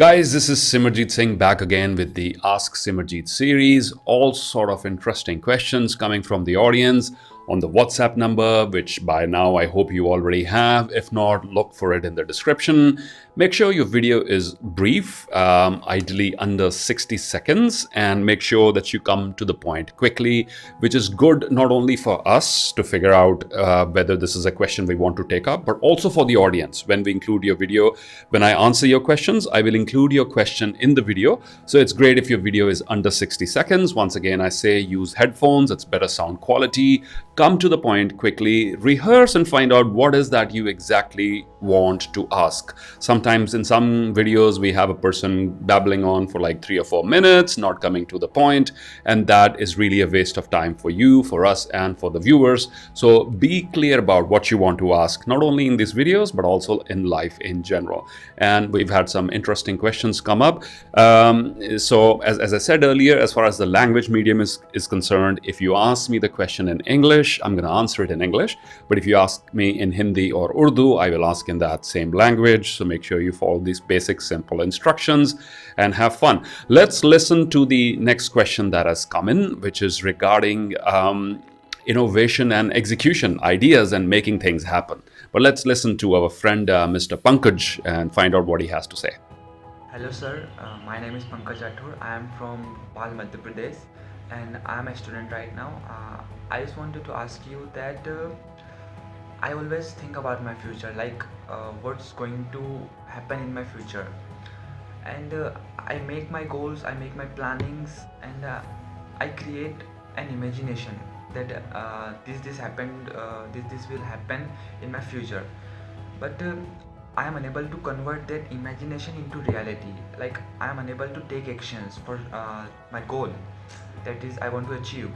Guys, this is Simarjeet Singh back again with the Ask Simarjeet series. All sort of interesting questions coming from the audience on the WhatsApp number, which by now I hope you already have. If not, look for it in the description. Make sure your video is brief, ideally under 60 seconds, and make sure that you come to the point quickly, which is good not only for us to figure out whether this is a question we want to take up, but also for the audience. When we include your video, when I answer your questions, I will include your question in the video. So it's great if your video is under 60 seconds. Once again, I say use headphones, it's better sound quality. Come to the point quickly, rehearse and find out what is that you exactly want to ask. Sometimes in some videos, we have a person babbling on for like 3 or 4 minutes, not coming to the point, and that is really a waste of time for you, for us, and for the viewers. So be clear about what you want to ask, not only in these videos, but also in life in general. And we've had some interesting questions come up. So as I said earlier, as far as the language medium is concerned, if you ask me the question in English, I'm going to answer it in English. But if you ask me in Hindi or Urdu, I will ask in that same language. So make sure you follow these basic, simple instructions and have fun. Let's listen to the next question that has come in, which is regarding innovation and execution, ideas and making things happen. But let's listen to our friend Mr. Pankaj and find out what he has to say. Hello sir, my name is Pankaj Rathore. I am from Pal, Madhya Pradesh, and I am a student right now. I just wanted to ask you that I always think about my future, like what's going to happen in my future, and I make my goals, I make my plannings, and I create an imagination that this happened, this will happen in my future, but I am unable to convert that imagination into reality. Like I am unable to take actions for my goal, that is I want to achieve.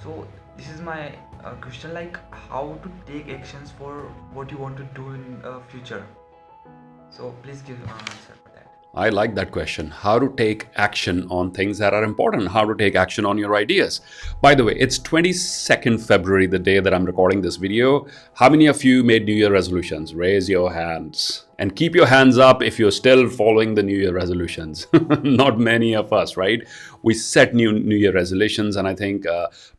So this is my question, like how to take actions for what you want to do in future. So please give an answer for that. I like that question. How to take action on things that are important, how to take action on your ideas. By the way, it's 22nd February, the day that I'm recording this video. How many of you made New Year resolutions? Raise your hands. And keep your hands up if you're still following the New Year resolutions. Not many of us, right? We set New Year resolutions, and I think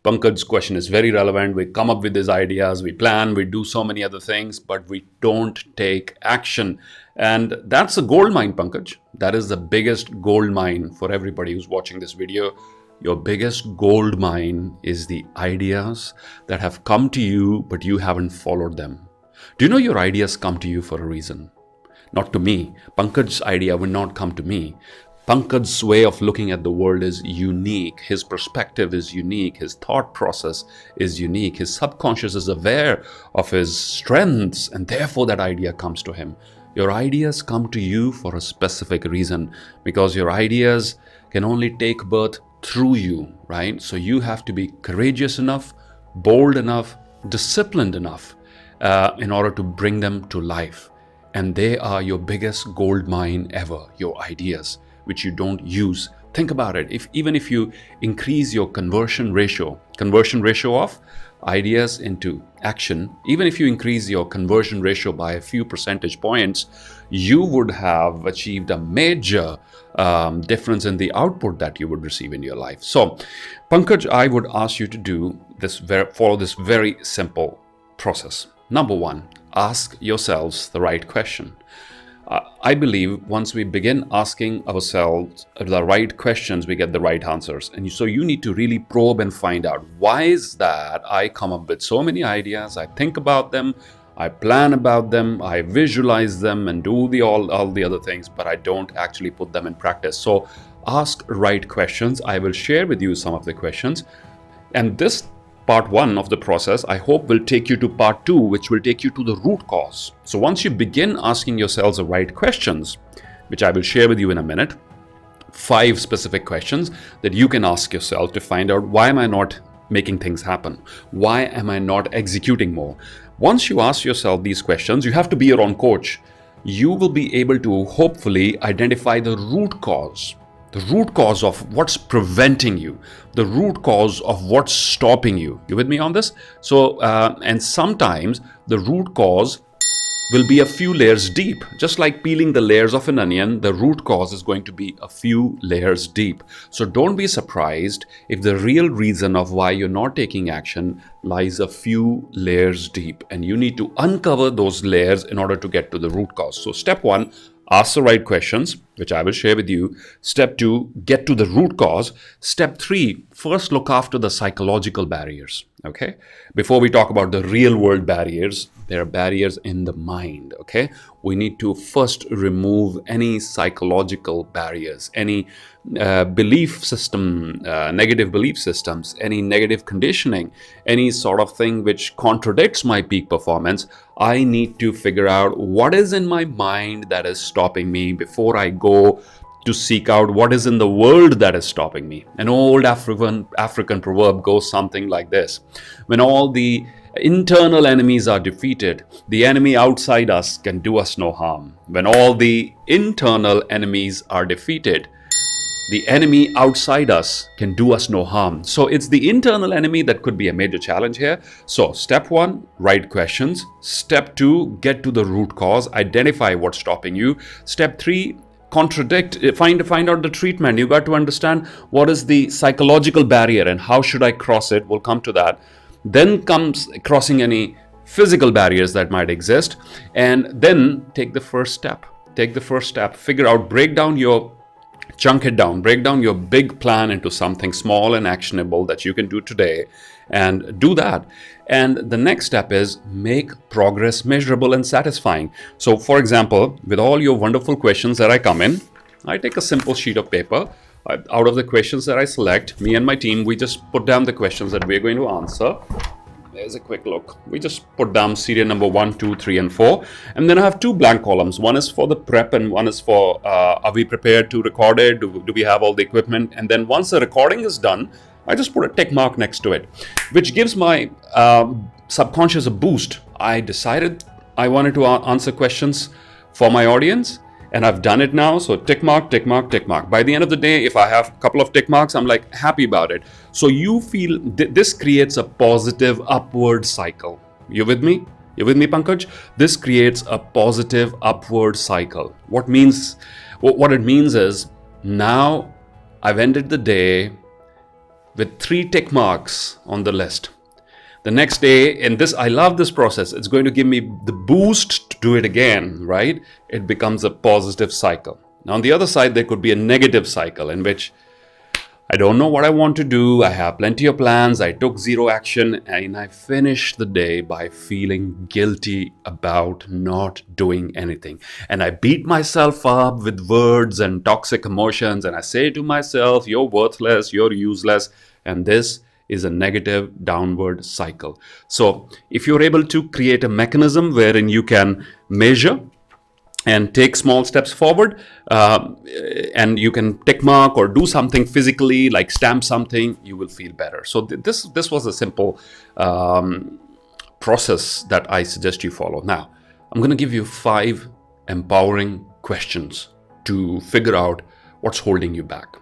Pankaj's question is very relevant. We come up with these ideas, we plan, we do so many other things, but we don't take action. And that's a gold mine, Pankaj. That is the biggest gold mine for everybody who's watching this video. Your biggest gold mine is the ideas that have come to you, but you haven't followed them. Do you know your ideas come to you for a reason? Not to me. Pankaj's idea will not come to me. Pankaj's way of looking at the world is unique. His perspective is unique. His thought process is unique. His subconscious is aware of his strengths, and therefore that idea comes to him. Your ideas come to you for a specific reason, because your ideas can only take birth through you, right? So you have to be courageous enough, bold enough, disciplined enough in order to bring them to life. And they are your biggest gold mine ever, your ideas, which you don't use. Think about it. Even if you increase your conversion ratio of ideas into action, even if you increase your conversion ratio by a few percentage points, you would have achieved a major difference in the output that you would receive in your life. So, Pankaj, I would ask you to do this, follow this very simple process. Number one, ask yourselves the right question. I believe once we begin asking ourselves the right questions, we get the right answers. And so you need to really probe and find out, why is that I come up with so many ideas, I think about them, I plan about them, I visualize them and do all the other things, but I don't actually put them in practice. So ask right questions. I will share with you some of the questions. And this part one of the process, I hope, will take you to part two, which will take you to the root cause. So once you begin asking yourselves the right questions, which I will share with you in a minute, 5 specific questions that you can ask yourself to find out, why am I not making things happen? Why am I not executing more? Once you ask yourself these questions, you have to be your own coach. You will be able to hopefully identify the root cause of what's preventing you, the root cause of what's stopping you. You with me on this? So, and sometimes the root cause will be a few layers deep. Just like peeling the layers of an onion, the root cause is going to be a few layers deep. So don't be surprised if the real reason of why you're not taking action lies a few layers deep, and you need to uncover those layers in order to get to the root cause. So step one, ask the right questions, which I will share with you. Step two, get to the root cause. Step three, first look after the psychological barriers. Okay, before we talk about the real world barriers, there are barriers in the mind. Okay, we need to first remove any psychological barriers, any belief system, negative belief systems, any negative conditioning, any sort of thing which contradicts my peak performance. I need to figure out what is in my mind that is stopping me before I go to seek out what is in the world that is stopping me. An old African proverb goes something like this: when all the internal enemies are defeated, the enemy outside us can do us no harm. When all the internal enemies are defeated, the enemy outside us can do us no harm. So it's the internal enemy that could be a major challenge here. So step one, right questions. Step two, get to the root cause, identify what's stopping you. Step three, find out the treatment. You got to understand what is the psychological barrier and how should I cross it. We'll come to that. Then comes crossing any physical barriers that might exist, and then take the first step. Figure out, chunk it down, break down your big plan into something small and actionable that you can do today, and do that. And the next step is make progress measurable and satisfying. So for example, with all your wonderful questions that I come in, I take a simple sheet of paper. Out of the questions that I select, me and my team, we just put down the questions that we're going to answer. There's a quick look. We just put down serial number 1, 2, 3, and 4. And then I have two blank columns. One is for the prep and one is for are we prepared to record it? Do we have all the equipment? And then once the recording is done, I just put a tick mark next to it, which gives my subconscious a boost. I decided I wanted to answer questions for my audience, and I've done it now. So tick mark, tick mark, tick mark. By the end of the day, if I have a couple of tick marks, I'm like happy about it. So you feel this creates a positive upward cycle. You with me? You with me, Pankaj? This creates a positive upward cycle. What it means is now I've ended the day with 3 tick marks on the list. The next day, and I love this process, it's going to give me the boost to do it again, right? It becomes a positive cycle. Now, on the other side, there could be a negative cycle in which I don't know what I want to do. I have plenty of plans. I took zero action, and I finished the day by feeling guilty about not doing anything. And I beat myself up with words and toxic emotions, and I say to myself, you're worthless, you're useless, and this is a negative downward cycle. So if you're able to create a mechanism wherein you can measure and take small steps forward, and you can tick mark or do something physically, like stamp something, you will feel better. So this was a simple process that I suggest you follow. Now, I'm going to give you 5 empowering questions to figure out what's holding you back.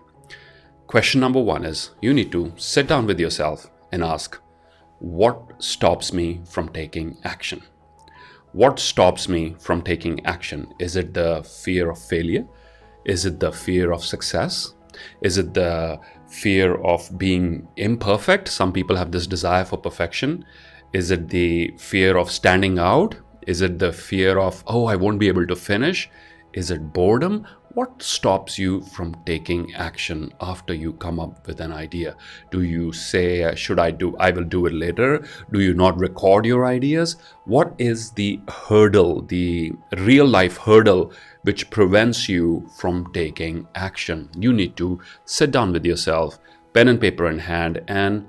Question number 1 is you need to sit down with yourself and ask, what stops me from taking action? What stops me from taking action? Is it the fear of failure? Is it the fear of success? Is it the fear of being imperfect? Some people have this desire for perfection. Is it the fear of standing out? Is it the fear of, oh, I won't be able to finish? Is it boredom? What stops you from taking action after you come up with an idea? Do you say, I will do it later? Do you not record your ideas? What is the hurdle, the real life hurdle, which prevents you from taking action? You need to sit down with yourself, pen and paper in hand, and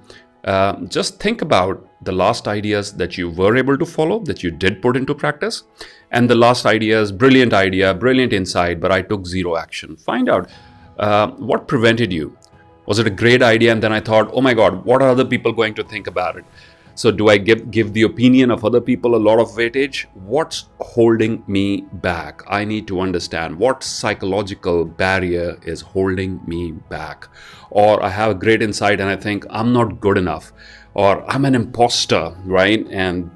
just think about the last ideas that you were able to follow, that you did put into practice, and the last ideas, brilliant idea, brilliant insight, but I took zero action. Find out what prevented you. Was it a great idea and then I thought, oh my God, what are other people going to think about it? So do I give the opinion of other people a lot of weightage? What's holding me back? I need to understand what psychological barrier is holding me back. Or I have a great insight and I think I'm not good enough. or I'm an imposter, right? And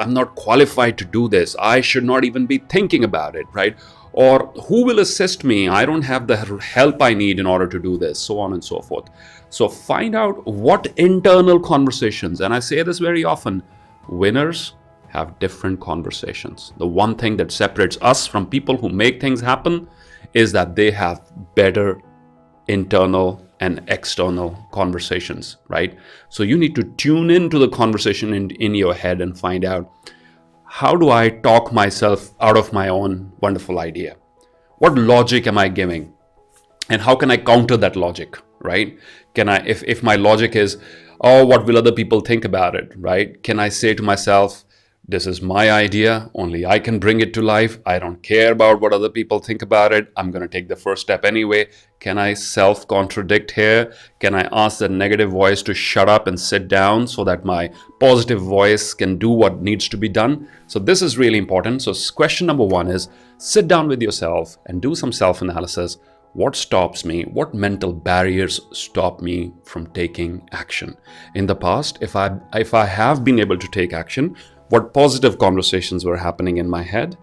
I'm not qualified to do this. I should not even be thinking about it, right? Or who will assist me? I don't have the help I need in order to do this, so on and so forth. So find out what internal conversations, and I say this very often, winners have different conversations. The one thing that separates us from people who make things happen is that they have better internal and external conversations, right? So you need to tune into the conversation in your head and find out, how do I talk myself out of my own wonderful idea? What logic am I giving? And how can I counter that logic, right? Can I, if my logic is, oh, what will other people think about it, right? Can I say to myself, this is my idea, only I can bring it to life. I don't care about what other people think about it. I'm going to take the first step anyway. Can I self-contradict here? Can I ask the negative voice to shut up and sit down so that my positive voice can do what needs to be done? So this is really important. So question number one is, sit down with yourself and do some self-analysis. What stops me? What mental barriers stop me from taking action? In the past, if I have been able to take action, what positive conversations were happening in my head?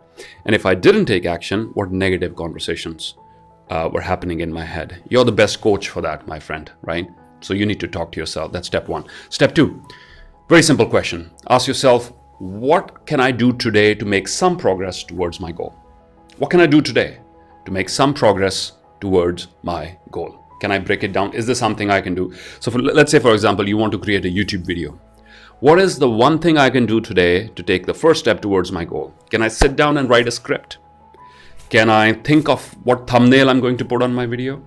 And if I didn't take action, what negative conversations were happening in my head? You're the best coach for that, my friend, right? So you need to talk to yourself. That's step one. Step two, very simple question. Ask yourself, what can I do today to make some progress towards my goal? What can I do today to make some progress towards my goal? Can I break it down? Is there something I can do? So let's say, for example, you want to create a YouTube video. What is the one thing I can do today to take the first step towards my goal? Can I sit down and write a script? Can I think of what thumbnail I'm going to put on my video?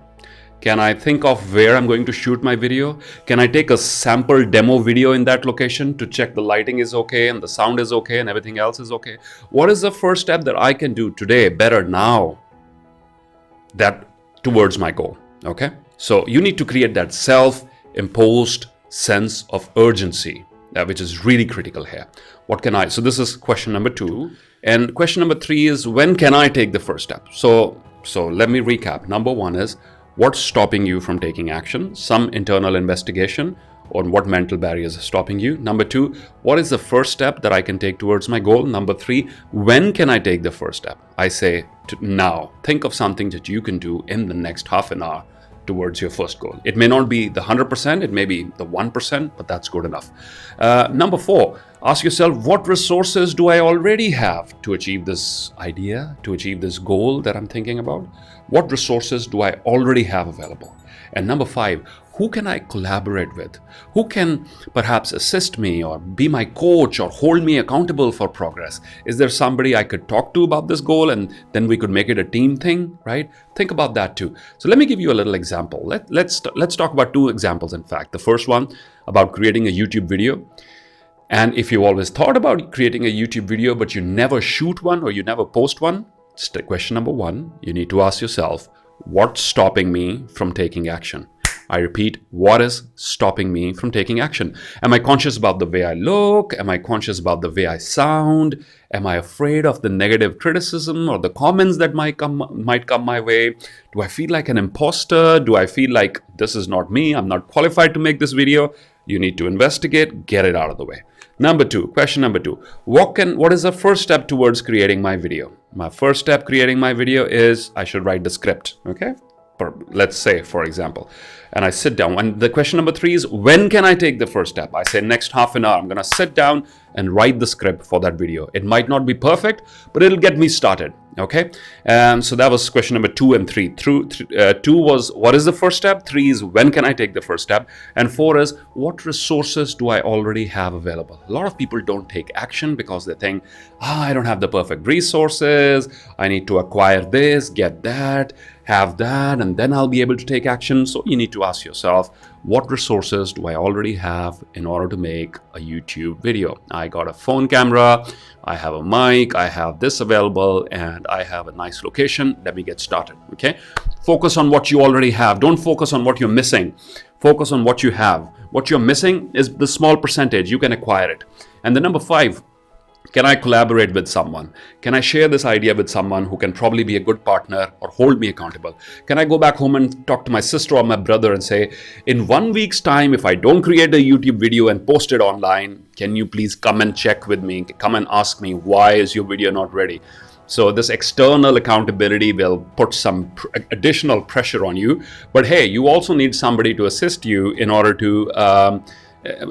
Can I think of where I'm going to shoot my video? Can I take a sample demo video in that location to check the lighting is okay and the sound is okay and everything else is okay? What is the first step that I can do today, better now, that towards my goal? Okay, so you need to create that self-imposed sense of urgency, which is really critical here. What can I? So this is question number two. And question number three is, when can I take the first step? So let me recap. Number one is, what's stopping you from taking action? Some internal investigation on what mental barriers are stopping you. Number two, what is the first step that I can take towards my goal? Number three, when can I take the first step? I say now. Think of something that you can do in the next half an hour towards your first goal. It may not be the 100%, it may be the 1%, but that's good enough. Number four, ask yourself, what resources do I already have to achieve this idea, to achieve this goal that I'm thinking about? What resources do I already have available? And number five, who can I collaborate with? Who can perhaps assist me or be my coach or hold me accountable for progress? Is there somebody I could talk to about this goal and then we could make it a team thing, right? Think about that too. So let me give you a little example. Let's talk about two examples, in fact. The first one about creating a YouTube video. And if you always thought about creating a YouTube video, but you never shoot one or you never post one, question number one, you need to ask yourself, what's stopping me from taking action? I repeat, what is stopping me from taking action? Am I conscious about the way I look? Am I conscious about the way I sound? Am I afraid of the negative criticism or the comments that might come my way? Do I feel like an imposter? Do I feel like this is not me? I'm not qualified to make this video? You need to investigate, get it out of the way. Number two, question number two, what is the first step towards creating my video? My first step creating my video is I should write the script, okay? Let's say, for example, and I sit down. And the question number three is, when can I take the first step? I say next half an hour, I'm going to sit down and write the script for that video. It might not be perfect, but it'll get me started. Okay. So that was question number 2 and 3. Two was, what is the first step? 3 is, when can I take the first step? And 4 is, what resources do I already have available? A lot of people don't take action because they think, I don't have the perfect resources. I need to acquire this, get that, have that, and then I'll be able to take action. So you need to ask yourself, what resources do I already have in order to make a YouTube video? I got a phone camera, I have a mic, I have this available, and I have a nice location. Let me get started, okay? Focus on what you already have. Don't focus on what you're missing. Focus on what you have. What you're missing is the small percentage. You can acquire it. And the number 5, Can I collaborate with someone? Can I share this idea with someone who can probably be a good partner or hold me accountable? Can I go back home and talk to my sister or my brother and say, in 1 week's time, if I don't create a YouTube video and post it online, can you please come and check with me? Come and ask me, why is your video not ready? So this external accountability will put some additional pressure on you. But hey, you also need somebody to assist you in order to,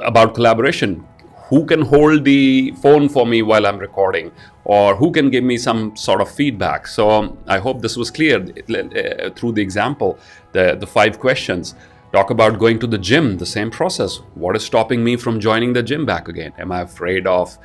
about collaboration. Who can hold the phone for me while I'm recording, or who can give me some sort of feedback? So I hope this was clear through the example, the 5 questions. Talk about going to the gym, the same process. What is stopping me from joining the gym back again? Am I afraid of,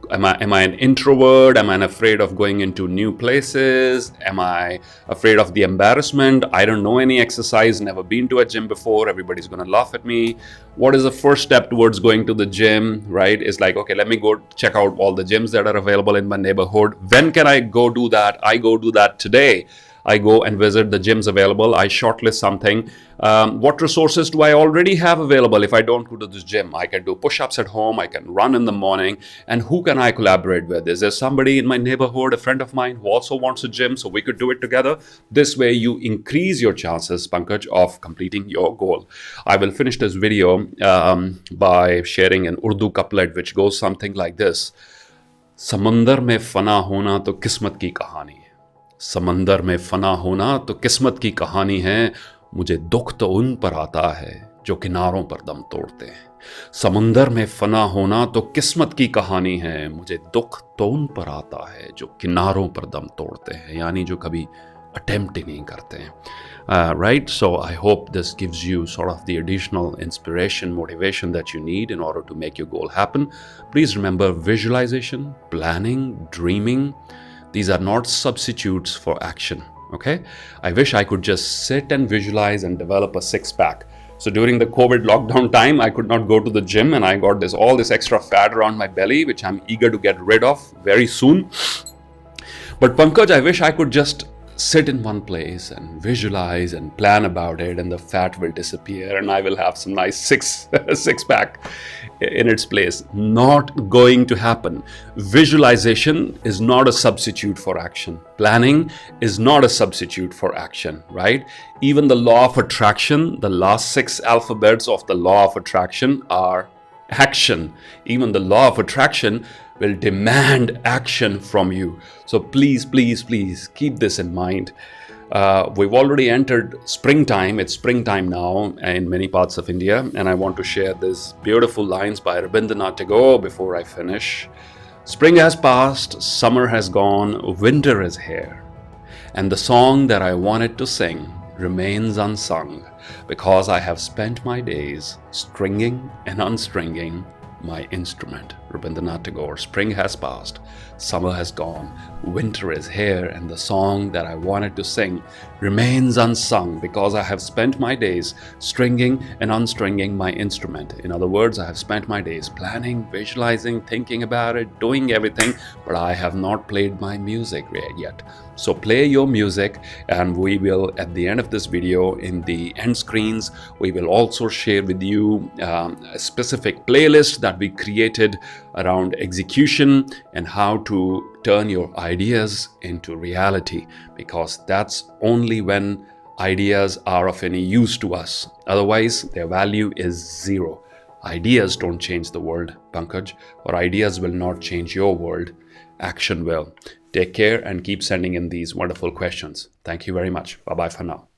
am I an introvert? Am I afraid of going into new places? Am I afraid of the embarrassment? I don't know any exercise, never been to a gym before. Everybody's going to laugh at me. What is the first step towards going to the gym, right? It's like, okay, let me go check out all the gyms that are available in my neighborhood. When can I go do that? I go do that today. I go and visit the gyms available. I shortlist something. What resources do I already have available if I don't go to this gym? I can do push-ups at home. I can run in the morning. And who can I collaborate with? Is there somebody in my neighborhood, a friend of mine, who also wants a gym so we could do it together? This way you increase your chances, Pankaj, of completing your goal. I will finish this video by sharing an Urdu couplet which goes something like this. समंदर में फना होना तो किस्मत की कहानी है. समंदर में फना होना तो किस्मत की कहानी है. मुझे दुख तो उन पर आता है जो किनारों पर दम तोड़ते हैं. समंदर में फना होना तो किस्मत की कहानी है. मुझे दुख तो उन पर आता है जो किनारों पर दम तोड़ते हैं, यानी जो कभी अटेम्प्ट ही नहीं करते हैं. Right? So I hope this gives you sort of the additional inspiration, motivation that you need in order to make your goal happen. Please remember, visualization, planning, dreaming, these are not substitutes for action. Okay? I wish I could just sit and visualize and develop a six-pack. So during the COVID lockdown time, I could not go to the gym and I got all this extra fat around my belly, which I'm eager to get rid of very soon. But Pankaj, I wish I could just sit in one place and visualize and plan about it, and the fat will disappear and I will have some nice six-pack in its place. Not going to happen. Visualization is not a substitute for action. Planning is not a substitute for action, right? Even the law of attraction, the last 6 alphabets of the law of attraction are action. Even the law of attraction will demand action from you. So please, please, please keep this in mind. We've already entered springtime. It's springtime now in many parts of India. And I want to share these beautiful lines by Rabindranath Tagore before I finish. Spring has passed, summer has gone, winter is here. And the song that I wanted to sing remains unsung because I have spent my days stringing and unstringing my instrument. Rabindranath Tagore. Spring has passed, summer has gone, winter is here, and the song that I wanted to sing remains unsung because I have spent my days stringing and unstringing my instrument. In other words, I have spent my days planning, visualizing, thinking about it, doing everything, but I have not played my music yet. So play your music, and we will, at the end of this video, in the end screens, we will also share with you a specific playlist that we created around execution and how to turn your ideas into reality, because that's only when ideas are of any use to us. Otherwise, their value is zero. Ideas don't change the world, Pankaj, or ideas will not change your world. Action will. Take care and keep sending in these wonderful questions. Thank you very much. Bye-bye for now.